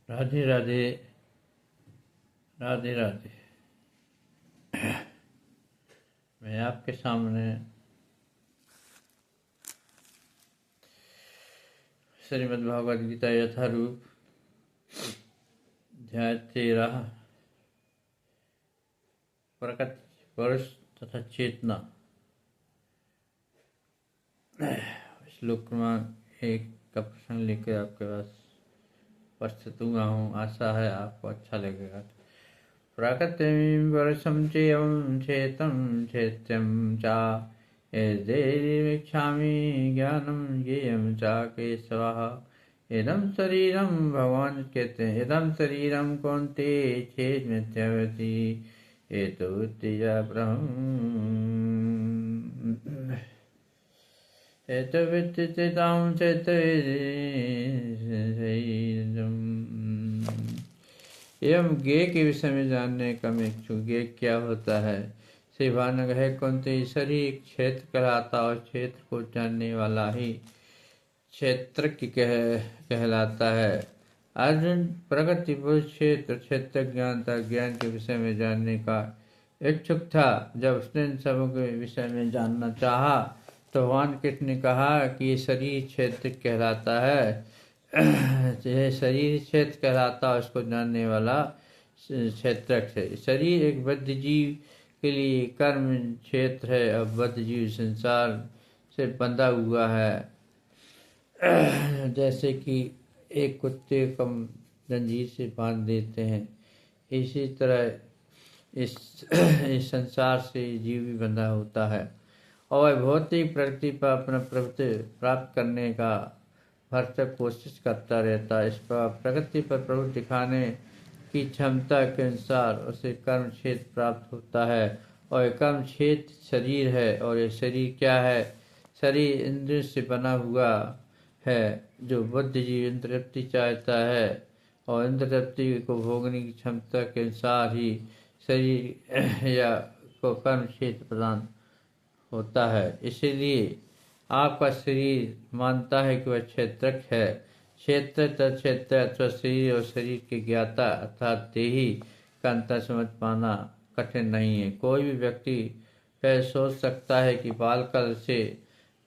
राधे राधे। राधे राधे। मैं आपके सामने श्रीमद् भागवत गीता यथारूप अध्याय 13 प्रकृति पुरुष तथा चेतना श्लोक क्रमांक 1 का प्रसंग लेकर आपके पास उपस्थित हुआ हूँ। आशा है आपको अच्छा लगेगा। प्रकृतिं पुरुषं चेयं चेतं चैत्यं च यद्देवीमिच्छामि ज्ञानं ज्ञेयं च केशवः। इदं शरीरं भगवान कहते हैं, इदं शरीरं कौन्तेय छेदमित्यवति एतो वित्तीय ब्रह्म एतो वित्तितां एवं ज्ञेय के विषय में जानने का मैं इच्छुक। ज्ञेय क्या होता है? श्री भानग है कौन्तेय शरीर क्षेत्र कहलाता और क्षेत्र को जानने वाला ही क्षेत्र की कहलाता है। अर्जुन प्रकृति पुरुष क्षेत्र क्षेत्र ज्ञानता ज्ञान के विषय में जानने का इच्छुक था। जब उसने इन सबों के विषय में जानना चाहा तो भगवान कृष्ण ने कहा कि ये शरीर क्षेत्र कहलाता है। यह शरीर क्षेत्र कहलाता है, उसको जानने वाला क्षेत्रक है। शरीर एक बद्ध जीव के लिए कर्म क्षेत्र है। अब बद्ध जीव संसार से बंधा हुआ है। जैसे कि एक कुत्ते को जंजीर से बांध देते हैं, इसी तरह इस संसार से जीव भी बंधा होता है और भौतिक प्रकृति पर अपना प्रभुत्व प्राप्त करने का भरसक कोशिश करता रहता है। इस पर प्रकृति पर प्रभुत्व दिखाने की क्षमता के अनुसार उसे कर्म क्षेत्र प्राप्त होता है और कर्म क्षेत्र शरीर है। और ये शरीर क्या है? शरीर इंद्रिय से बना हुआ है। जो बुद्ध जीव इंद्र तृप्ति चाहता है और इंद्र तृप्ति को भोगने की क्षमता के अनुसार ही शरीर या को कर्म क्षेत्र प्रदान होता है। इसीलिए आपका शरीर मानता है कि वह क्षेत्रक है। क्षेत्र तत्क्षेत्र अथवा शरीर और शरीर के ज्ञाता अर्थात देही का अंतर समझ पाना कठिन नहीं है। कोई भी व्यक्ति वह सोच सकता है कि बालकाल से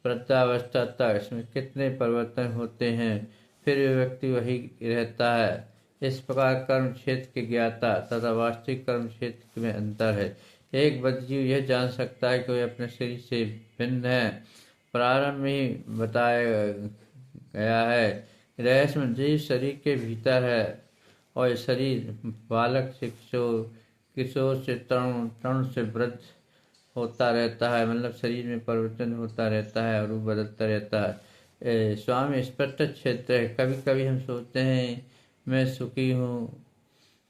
वृद्धावस्था तक इसमें कितने परिवर्तन होते हैं, फिर वह व्यक्ति वही रहता है। इस प्रकार कर्म क्षेत्र के ज्ञाता तथा वास्तविक कर्म क्षेत्र में अंतर है। एक बद्धजीव यह जान सकता है कि वह अपने शरीर से भिन्न है। प्रारंभ में ही बताया गया है कि रहस्य जीव शरीर के भीतर है और शरीर बालक से किशोर, किशोर से तरुण, तरुण से वृद्ध होता रहता है। मतलब शरीर में परिवर्तन होता रहता है और रूप बदलता रहता है। स्वामी स्पष्ट क्षेत्र है। कभी कभी हम सोचते हैं मैं सुखी हूँ,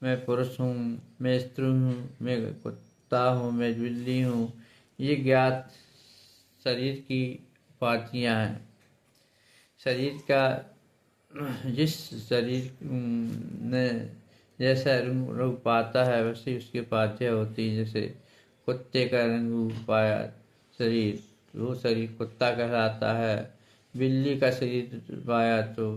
मैं पुरुष हूँ, मैं स्त्री हूँ, मैं कुत्ता हूँ, मैं बिल्ली हूँ। ये ज्ञात शरीर की उपाधियाँ हैं। शरीर का जिस शरीर ने जैसा रूप पाता है वैसे उसकी उपाधियाँ होती हैं। जैसे कुत्ते का रंग रूप पाया शरीर, वो शरीर कुत्ता कहलाता है। बिल्ली का शरीर पाया तो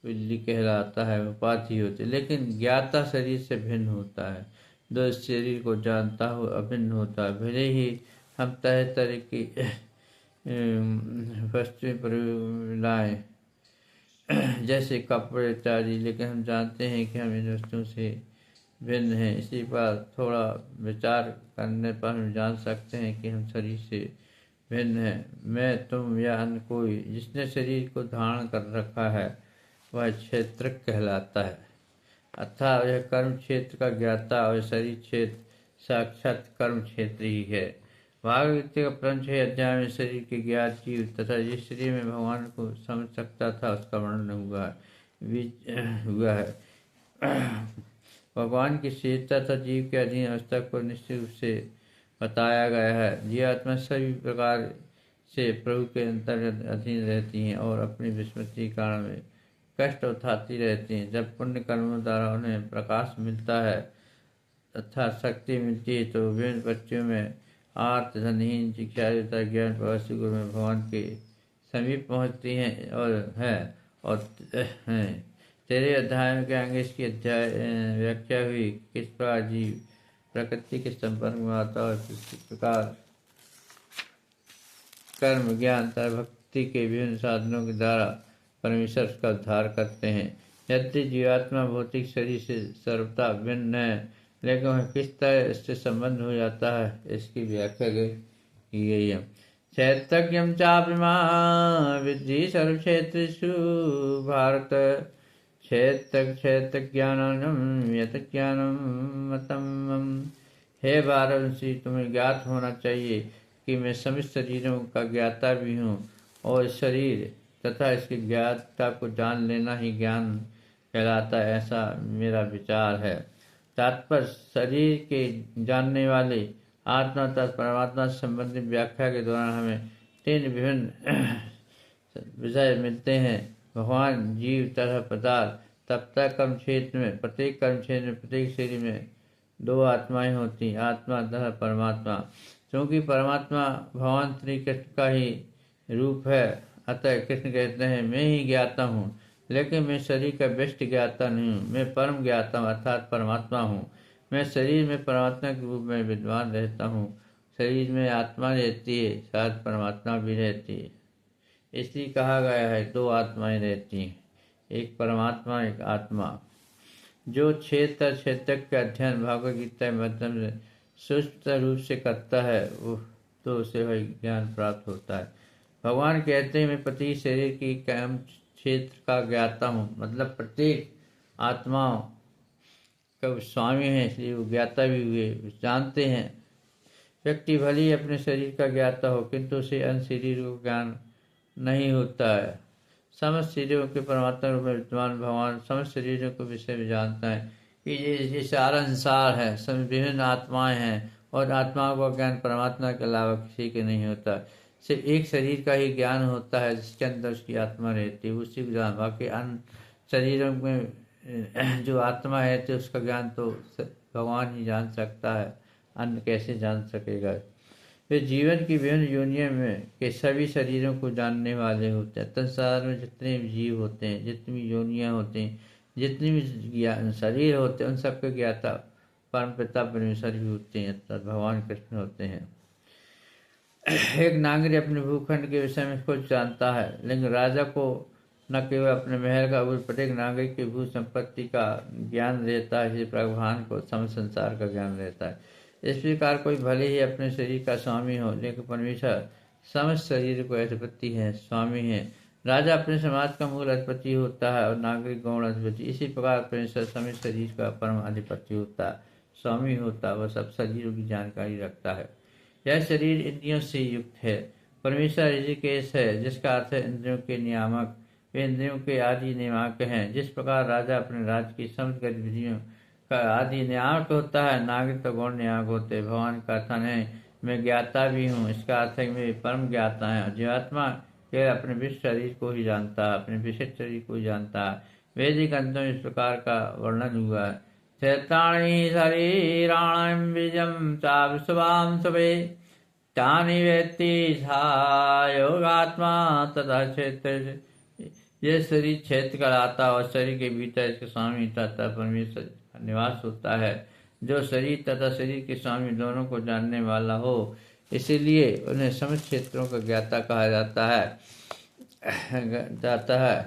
बिल्ली कहलाता है, उपाधि होती है। लेकिन ज्ञाता शरीर से भिन्न होता है। जो इस शरीर को जानता हो अभिन्न होता है। भले ही हम तरह तरह की वस्तुएं लाएं जैसे कपड़े इत्यादि, लेकिन हम जानते हैं कि हम इन वस्तुओं से भिन्न हैं। इसी पर थोड़ा विचार करने पर हम जान सकते हैं कि हम शरीर से भिन्न हैं। मैं, तुम या अन्य कोई जिसने शरीर को धारण कर रखा है वह क्षेत्र कहलाता है। अर्थात यह कर्म क्षेत्र का ज्ञाता और शरीर क्षेत्र साक्षात कर्म क्षेत्र ही है। भागवत का प्रथम 6 अध्याय में शरीर के ज्ञात जीव तथा जिस शरीर में भगवान को समझ सकता था उसका वर्णन हुआ है। भगवान की चेतना तथा जीव के अधीन अवस्था को निश्चित रूप से बताया गया है। जीवात्मा सभी प्रकार से प्रभु के अंतर्गत अधीन रहती हैं और अपनी विस्मृति कारण में कष्ट उठाती रहती हैं। जब पुण्य कर्मों द्वारा उन्हें प्रकाश मिलता है तथा शक्ति मिलती है तो विभिन्न बच्चों में आर्त धनहीन जिज्ञासा ज्ञान प्रवासी गुरु में भगवान के समीप पहुँचती हैं और तेरे अध्याय के आगे इसकी व्याख्या हुई। किस प्रकार जीव प्रकृति के संपर्क में आता है और किस प्रकार कर्म ज्ञान तथा भक्ति के विभिन्न साधनों के द्वारा परमेश्वर का उद्धार करते हैं। यदि जीवात्मा भौतिक शरीर से सर्वथा भिन्न है, लेकिन वह किस तरह इससे संबंध हो जाता है, इसकी व्याख्या की गई है। क्षेत्रज्ञं चापि विद्धि सर्वक्षेत्रेषु भारत, क्षेत्र ज्ञानम यत ज्ञानम मतम। हे भारतवंशी, तुम्हें ज्ञात होना चाहिए कि मैं समस्त शरीरों का ज्ञाता भी हूँ, और शरीर तथा इसकी ज्ञाता को जान लेना ही ज्ञान कहलाता है, ऐसा मेरा विचार है। तात्पर्य शरीर के जानने वाले आत्मा तथा परमात्मा से संबंधित व्याख्या के दौरान हमें 3 विभिन्न विषय मिलते हैं: भगवान, जीव तथा पदार्थ। तब तक कर्म क्षेत्र में प्रत्येक शरीर में 2 आत्माएं होती, आत्मा तथा परमात्मा। क्योंकि परमात्मा भगवान श्री कृष्ण का ही रूप है, अतः कृष्ण कहते हैं, मैं ही ज्ञाता हूँ, लेकिन मैं शरीर का व्यष्ट ज्ञाता नहीं हूँ, मैं परम ज्ञाता हूँ अर्थात परमात्मा हूँ। मैं शरीर में परमात्मा के रूप में विद्वान रहता हूँ। शरीर में आत्मा रहती है, साथ परमात्मा भी रहती है। इसलिए कहा गया है 2 आत्माएं रहती हैं, एक परमात्मा एक आत्मा। जो क्षेत्र का अध्ययन भगवद गीता के माध्यम से सूक्ष्म रूप से करता है, वो तो उसे वही ज्ञान प्राप्त होता है। भगवान कहते हैं, मैं प्रत्येक शरीर की कर्म क्षेत्र का ज्ञाता हूँ, मतलब प्रत्येक आत्माओं का स्वामी है, इसलिए वो ज्ञाता भी हुए, जानते हैं। व्यक्ति भले ही अपने शरीर का ज्ञाता हो, किंतु उसे अन्य शरीरों का ज्ञान नहीं होता है। समस्त शरीरों के परमात्मा रूप में विद्वान भगवान समस्त शरीरों को विषय में जानता है कि ये सारा संसार है, सब विभिन्न आत्माएं हैं, और आत्माओं का ज्ञान परमात्मा के अलावा किसी के नहीं होता। सिर्फ एक शरीर का ही ज्ञान होता है जिसके अंदर उसकी आत्मा रहती है, उसी को जान। बाकी अन्य शरीरों में जो आत्मा है तो उसका ज्ञान तो भगवान ही जान सकता है, अन्य कैसे जान सकेगा। वे जीवन की विभिन्न योनियों में के सभी शरीरों को जानने वाले होते हैं। संसार में जितने भी जीव होते हैं, जितनी भी योनियाँ होती हैं, जितनी भी शरीर होते हैं, उन सबके ज्ञाता परम पिता परमेश्वर भी होते हैं, अर्थात भगवान कृष्ण होते हैं। एक नागरिक अपने भूखंड के विषय में कुछ जानता है, लेकिन राजा को न केवल अपने महल का बल्कि प्रत्येक नागरिक की भू संपत्ति का ज्ञान रहता है, इसी भगवान को समस्त संसार का ज्ञान रहता है। इस प्रकार कोई भले ही अपने शरीर का स्वामी हो, लेकिन परमेश्वर समस्त शरीर को अधिपति है, स्वामी है। राजा अपने समाज का मूल अधिपति होता है और नागरिक गौण अधिपति। इसी प्रकार परमेश्वर समस्त शरीर का परम अधिपति होता है, स्वामी होता है, वह सब शरीरों की जानकारी रखता है। यह शरीर इंद्रियों से युक्त है। परमेश्वर ऋषिकेश है, जिसका अर्थ है इंद्रियों के नियामक। वे इंद्रियों के आदि नियामक हैं। जिस प्रकार राजा अपने राज्य की समस्त गतिविधियों का आदि नियामक होता है, नागरिक तो गौण नियामक होते हैं। भगवान का कथन है, मैं ज्ञाता भी हूँ, इसका अर्थ है मैं परम ज्ञाता है। जीवात्मा केवल अपने विशिष्ट शरीर को ही जानता है, अपने विशिष्ट शरीर को ही जानता है। वैदिक ग्रंथों में इस प्रकार का वर्णन हुआ है। क्षेत्राणि शरीराणि बीजं चाविश्वां सवे तानि वेत्ति सा योगात्मा तथा क्षेत्र। यह शरीर क्षेत्र कहलाता और शरीर के भीतर इसके स्वामी तथा परमेश्वर निवास होता है। जो शरीर तथा शरीर के स्वामी दोनों को जानने वाला हो, इसीलिए उन्हें समस्त क्षेत्रों का ज्ञाता कहा जाता है।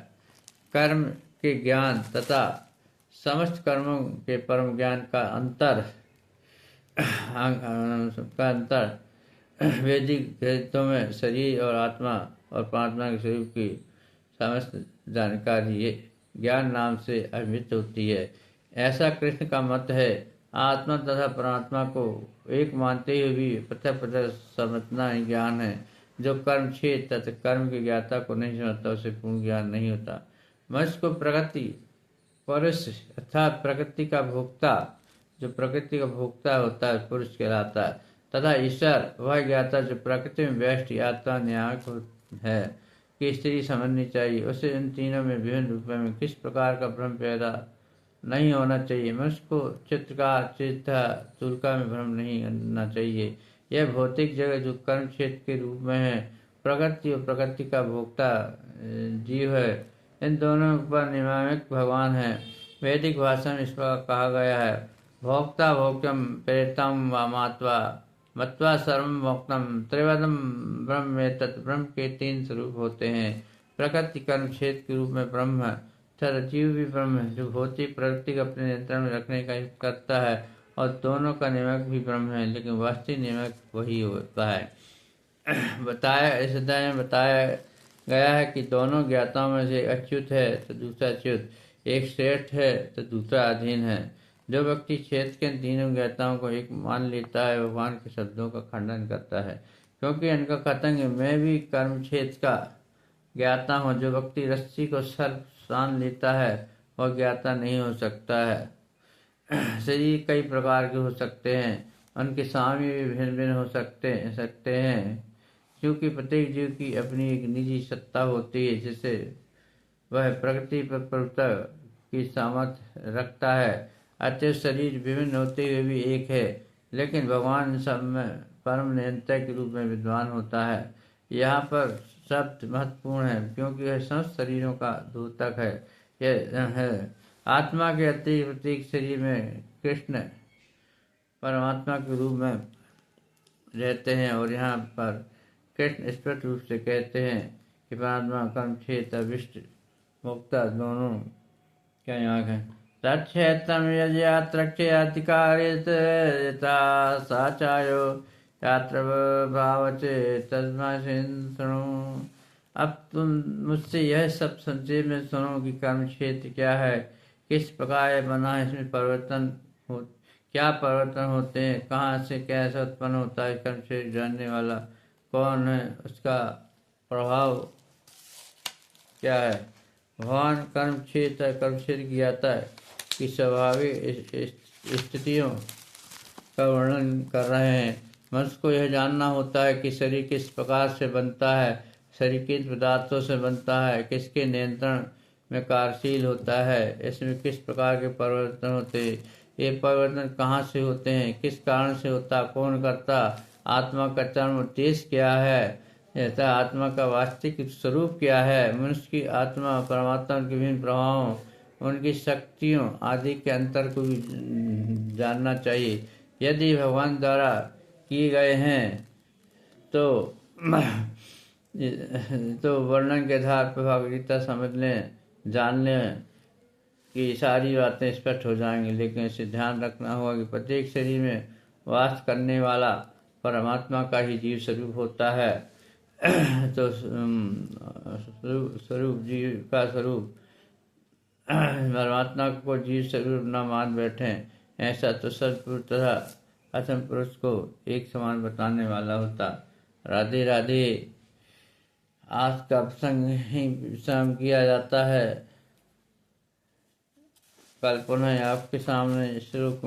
कर्म के ज्ञान तथा समस्त कर्मों के परम ज्ञान का अंतर वैदिक ग्रंथों में शरीर और आत्मा और परमात्मा के स्वरूप की समस्त जानकारी ज्ञान नाम से अभिहित होती है। ऐसा कृष्ण का मत है। आत्मा तथा परमात्मा को एक मानते हुए भी पृथक पृथक समझना ही ज्ञान है। जो कर्म क्षेत्र तथा कर्म के ज्ञाता को नहीं समझता, उसे पूर्ण ज्ञान नहीं होता। मनुष्य को प्रकृति पुरुष अर्थात प्रकृति का भोक्ता, जो प्रकृति का भोक्ता होता है, पुरुष कहलाता है, तथा ईश्वर वह ज्ञाता जो प्रकृति में व्यष्ट आत्मा न्यायक है की स्थिति समझनी चाहिए। उसे इन तीनों में विभिन्न रूपों में किस प्रकार का भ्रम पैदा नहीं होना चाहिए। मनुष्य को चित्रकार तुलका में भ्रम नहीं करना चाहिए। यह भौतिक जगह जो कर्म क्षेत्र के रूप में है, प्रकृति और प्रकृति का भोक्ता जीव है, इन दोनों पर नियामक भगवान है। वैदिक भाषा में इस प्रकार कहा गया है, भोक्ता भोक्तम प्रेतम व मात्वा मत्वा सर्वम भोक्तम त्रिवदम ब्रह्मेतत्। ब्रह्म के 3 स्वरूप होते हैं। प्रकृति कर्म क्षेत्र के रूप में ब्रह्म है, तथा जीव भी ब्रह्म है जो भौतिक प्रकृति को अपने नियंत्रण में रखने का करता है, और दोनों का नियामक भी ब्रह्म है, लेकिन वास्तविक नियामक वही होता है। इस अध्याय में बताया गया है कि दोनों ज्ञाताओं में से एक अच्युत है तो दूसरा च्युत, एक श्रेष्ठ है तो दूसरा अधीन है। जो व्यक्ति क्षेत्र के तीनों ज्ञाताओं को एक मान लेता है, भगवान के शब्दों का खंडन करता है, क्योंकि इनका कथन है, मैं भी कर्म क्षेत्र का ज्ञाता हूँ। जो व्यक्ति रस्सी को सर्प सान लेता है वह ज्ञाता नहीं हो सकता है। शरीर कई प्रकार के हो सकते हैं, उनके स्वामी भी भिन्न भिन्न हो सकते हैं, क्योंकि प्रत्येक जीव की अपनी एक निजी सत्ता होती है, जिससे वह प्रकृति पर प्रभुत्व की सामर्थ्य रखता है। अतः शरीर विभिन्न होते हुए भी एक है, लेकिन भगवान सब में परम नियंत्रक के रूप में विद्वान होता है। यहाँ पर शब्द महत्वपूर्ण है, क्योंकि यह समस्त शरीरों का द्योतक है। यह है आत्मा के अतिरिक्त प्रत्येक शरीर में कृष्ण परमात्मा के रूप में रहते हैं, और यहाँ पर कृष्ण स्पष्ट रूप से कहते हैं कि परमात्मा कर्म क्षेत्र अभिष्ट मुक्ता दोनों क्या यहाँ है। तत्क्षेत्रम यज्ञात्रक्षेधिकारित यथा साचायो यात्र भावचे तस्माशु। अब तुम मुझसे यह सब संक्षेप में सुनो कि कर्म क्षेत्र क्या है, किस प्रकार यह बना है, इसमें क्या परिवर्तन होते हैं, कहाँ से कैसा उत्पन्न होता है, कर्म क्षेत्र जानने वाला कौन है, उसका प्रभाव क्या है। भगवान कर्म क्षेत्र की आता है कि स्वाभाविक स्थितियों का वर्णन कर रहे हैं। मनुष्य को यह जानना होता है कि शरीर किस प्रकार से बनता है, शरीर किस पदार्थों से बनता है, किसके नियंत्रण में कार्यशील होता है, इसमें किस प्रकार के परिवर्तन होते हैं, ये परिवर्तन कहाँ से होते हैं, किस कारण से होता, कौन करता, आत्मा का चरम उद्देश्य क्या है, तथा आत्मा का वास्तविक स्वरूप क्या है। मनुष्य की आत्मा परमात्मा के विभिन्न प्रभावों, उनकी शक्तियों आदि के अंतर को भी जानना चाहिए। यदि भगवान द्वारा किए गए हैं तो वर्णन के आधार पर भगवद्गीता समझ लें, जान लें कि सारी बातें स्पष्ट हो जाएंगी। लेकिन इसे ध्यान रखना होगा कि प्रत्येक शरीर में वास करने वाला परमात्मा का ही जीव स्वरूप होता है। तो स्वरूप जीव का स्वरूप परमात्मा को जीव स्वरूप न मान बैठे, ऐसा तो सत्पुरुष तथा अथम पुरुष को एक समान बताने वाला होता। राधे राधे। आज का प्रसंग ही विश्राम किया जाता है। कल पुनः आपके सामने श्लोक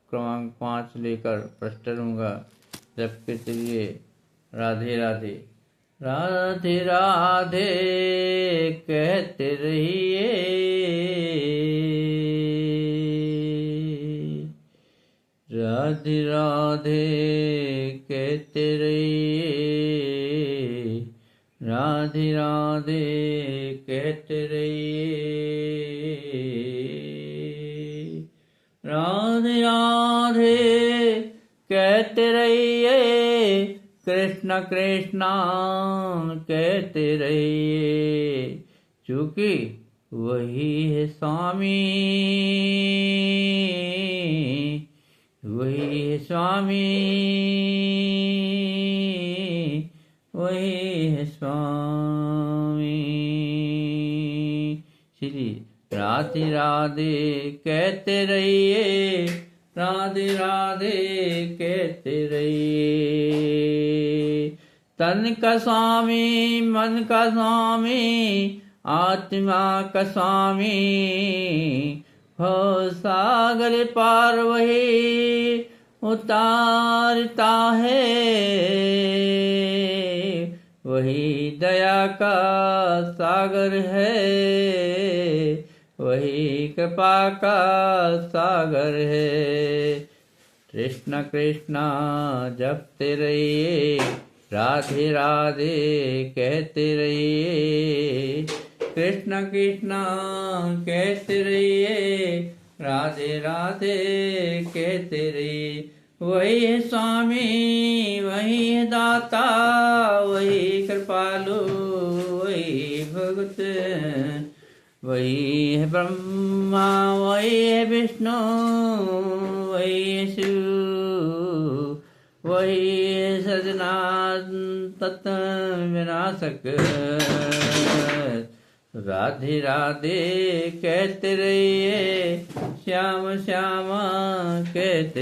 क्रमांक 5 लेकर प्रस्तुत होऊंगा। जब के चलिए राधे राधे। राधे राधे कहते रहिए, राधे राधे कहते रहिए, राधे राधे कहते रहिए, राधे राधे कहते रहिए, कृष्ण कृष्ण कहते रहिए, क्योंकि वही है स्वामी, वही है स्वामी, वही है स्वामी। श्री राधे राधे कहते रहिए, राधे राधे कहते रहिए। तन का स्वामी, मन का स्वामी, आत्मा का स्वामी, हो सागर पार वही उतारता है, वही दया का सागर है, वही कृपा का सागर है। कृष्ण कृष्ण जपते रहिए, राधे राधे कहते रहिए, कृष्ण कृष्ण कहते रहिए, राधे राधे कहते रहिए। वही है स्वामी, वही है दाता, वही कृपालु, वही भगत, वही है ब्रह्मा, वही है विष्णु, वही है शिव, वही है सजना तत्व विनाशक। राधे राधे कहते रहिए, श्याम श्याम कहते